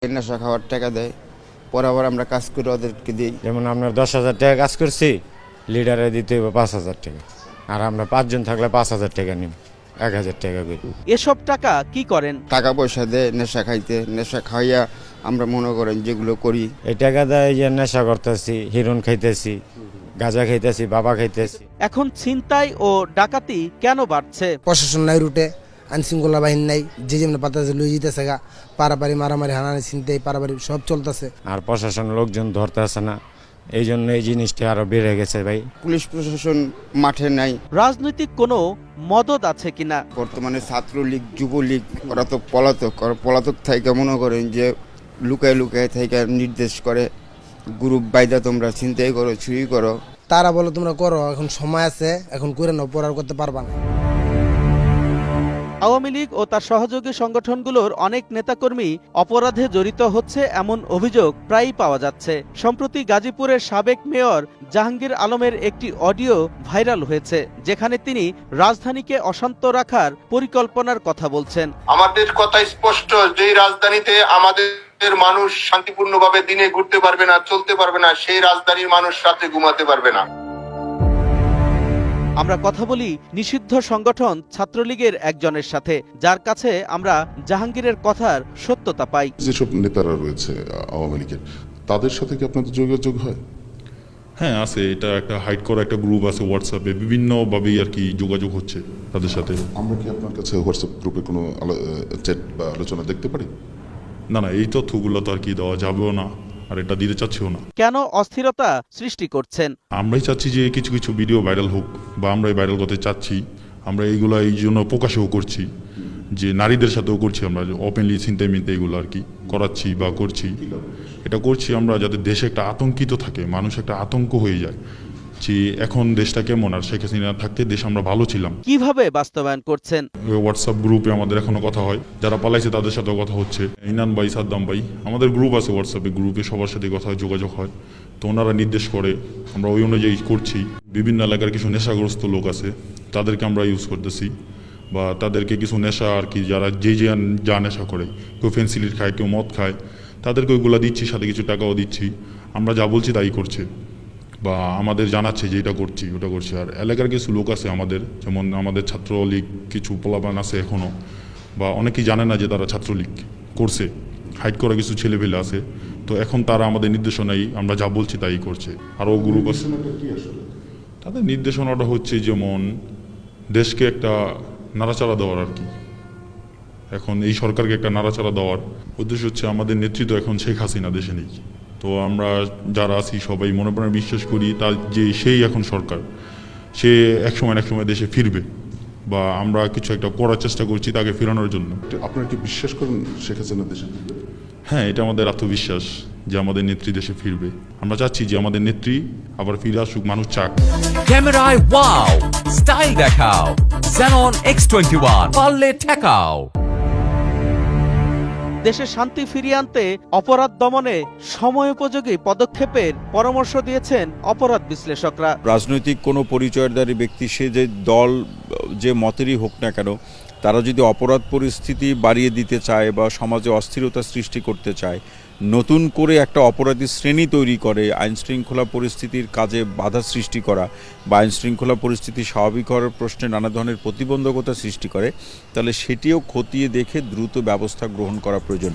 নেশা খাওয়ার টাকা দেয়, পরে আবার আমরা কাজ করে ওদেরকে দিই। যেমন আপনার 10,000 টাকা কাজ করছি, লিডারে দিতে হবে 5,000 টাকা, আর আমরা 5 জন থাকলে 5,000 টাকা নিব, 1,000 টাকা করে। এসব টাকা কি করেন? টাকা পয়সা দেয় নেশা খাইতে, নেশা খাইয়া আমরা মনে করেন যেগুলো করি। এই টাকা দেয় যে নেশা করতেছি, হিরোইন খাইতেছি, গাঁজা খাইতেছি, বাবা খাইতেছি। এখন ছিনতাই ও ডাকাতি কেন বাড়ছে? প্রশাসন নাই রুটে, আইন শৃঙ্খলা বাহিনী নাই, যে যেমন পাতাছে লুই যেতেছে গা, পারাপারি মারামারি হানানি ছিনতাই পারাপারি সব চলতেছে। আর প্রশাসন লোকজন ধরতে আসে না, এই জন্য এই জিনিসটা আরো বেড়ে গেছে ভাই। পুলিশ প্রশাসন মাঠে নাই। রাজনৈতিক কোনো মদদ আছে কিনা? বর্তমানে ছাত্রলীগ, যুবলীগ ওরা তো পলাতক থেকে মনে করেন যে লুকায় লুকায় থেকে নির্দেশ করে, গ্রুপ বাইদা তোমরা ছিনতাই করো, চুরি করো। তারা বলে তোমরা করো, এখন সময় আছে, এখন করে নাও, পড়ার করতে পারবা না। আওয়ামী লীগ ও তার সহযোগী সংগঠনগুলোর অনেক নেতাকর্মী অপরাধে জড়িত হচ্ছে এমন অভিযোগ প্রায়ই পাওয়া যাচ্ছে। সম্প্রতি গাজীপুরের সাবেক মেয়র জাহাঙ্গীর আলমের একটি অডিও ভাইরাল হয়েছে, যেখানে তিনি রাজধানীকে অশান্ত রাখার পরিকল্পনার কথা বলছেন। আমাদের কথা স্পষ্ট, যে রাজধানীতে আমাদের মানুষ শান্তিপূর্ণভাবে দিনে ঘুরতে পারবে না, চলতে পারবে না, সেই রাজধানীর মানুষ রাতে ঘুমাতে পারবে না। আমরা কথা বলি নিষিদ্ধ সংগঠন ছাত্রলীগের একজনের সাথে, যার কাছে আমরা জাহাঙ্গীরের কথার সত্যতা পাই। যেসব নেতারা রয়েছে আওয়ামী লীগের, তাদের সাথে কি আপনাদের যোগাযোগ হয়? হ্যাঁ আছে, এটা একটা হাইড করা একটা গ্রুপ আছে হোয়াটসঅ্যাপে, বিভিন্নভাবেই আর কি যোগাযোগ হচ্ছে তাদের সাথে। আমরা কি আপনার কাছে হোয়াটসঅ্যাপ গ্রুপে কোনো চ্যাট বা আলোচনা দেখতে পারি? না, এই তথ্যগুলো তো আর কি দেওয়া যাবেও না, আর এটা দিতে চাচ্ছিও না। কেন অস্থিরতা সৃষ্টি করছেন? আমরাই চাচ্ছি যে কিছু কিছু ভিডিও ভাইরাল হোক, বা আমরাই ভাইরাল করতে চাচ্ছি। আমরা এইগুলো এই জন্য প্রকাশও করছি, যে নারীদের সাথেও করছি, আমরা ওপেনলি ছিনতাই মিনতাই এগুলো আর কি করাচ্ছি বা করছি। এটা করছি আমরা যাতে দেশে একটা আতঙ্কিত থাকে, মানুষ একটা আতঙ্ক হয়ে যায় যে এখন দেশটা কেমন, আর শেখ হাসিনা থাকতে দেশ আমরা ভালো ছিলাম। কিভাবে বাস্তবায়ন করছেন? হোয়াটসঅ্যাপ গ্রুপে আমাদের এখনো কথা হয়, যারা পালাইছে তাদের সাথেও কথা হচ্ছে। ইনান ভাই, সাদ্দাম ভাই, আমাদের গ্রুপ আছে হোয়াটসঅ্যাপে, গ্রুপে সবার সাথে কথা যোগাযোগ হয়, তো ওনারা নির্দেশ করে, আমরা ওই অনুযায়ী করছি। বিভিন্ন এলাকার কিছু নেশাগ্রস্ত লোক আছে, তাদেরকে আমরা ইউজ করতেছি, বা তাদেরকে কিছু নেশা আর কি, যারা যা নেশা করে, কেউ ফেন্সিলিট খায়, কেউ মদ খায়, তাদেরকে ওইগুলো দিচ্ছি, সাথে কিছু টাকাও দিচ্ছি। আমরা যা বলছি তাই করছে, বা আমাদের জানাচ্ছে যে এটা করছি ওটা করছি। আর এলাকার কিছু লোক আছে আমাদের, যেমন আমাদের ছাত্রলীগ কিছু পোলাপান আছে এখনো, বা অনেকেই জানে না যে তারা ছাত্রলীগ করছে, হাইড করা কিছু ছেলেপেলে আছে, তো এখন তারা আমাদের নির্দেশনাই আমরা যা বলছি তাই করছে। আরও গ্রুপ আছে, তাদের নির্দেশনাটা হচ্ছে যেমন দেশকে একটা নাড়াচাড়া দেওয়ার আর কি। এখন এই সরকারকে একটা নাড়াচাড়া দেওয়ার উদ্দেশ্য হচ্ছে, আমাদের নেতৃত্ব এখন শেখ হাসিনা দেশে নেই, তো আমরা যারা আছি সবাই মনে প্রাণে বিশ্বাস করি তার যে সেই এখন সরকার, সে একসময় দেশে ফিরবে, বা আমরা কিছু একটা করার চেষ্টা করছি তাকে ফেরানোর জন্য। আপনারা কি বিশ্বাস করেন শেখ হাসিনা দেশে ফিরবে? হ্যাঁ, এটা আমাদের আত্মবিশ্বাস যে আমাদের নেত্রী দেশে ফিরবে। আমরা চাচ্ছি যে আমাদের নেত্রী আবার ফিরে আসুক, মানুষ চাক। ক্যামেরায় ওয়াও, স্টাইল দেখাও, Xenon X21 পারলে ঠেকাও। দেশে শান্তি ফিরিয়ে আনতে অপরাধ দমনে সময়োপযোগী পদক্ষেপের পরামর্শ দিয়েছেন অপরাধ বিশ্লেষকরা। রাজনৈতিক কোনো পরিচয়ধারী ব্যক্তি, সে যে দল যে মতেরই হোক না কেন, তারা যদি অপরাধ পরিস্থিতি বাড়িয়ে দিতে চায় বা সমাজে অস্থিরতা সৃষ্টি করতে চায়, নতুন করে একটা অপরাধী শ্রেণী তৈরি করে আইনশৃঙ্খলা পরিস্থিতির কাজে বাধা সৃষ্টি করা বা আইনশৃঙ্খলা পরিস্থিতি স্বাভাবিক হওয়ার প্রশ্নে নানা ধরনের প্রতিবন্ধকতা সৃষ্টি করে, তাহলে সেটিও খতিয়ে দেখে দ্রুত ব্যবস্থা গ্রহণ করা প্রয়োজন।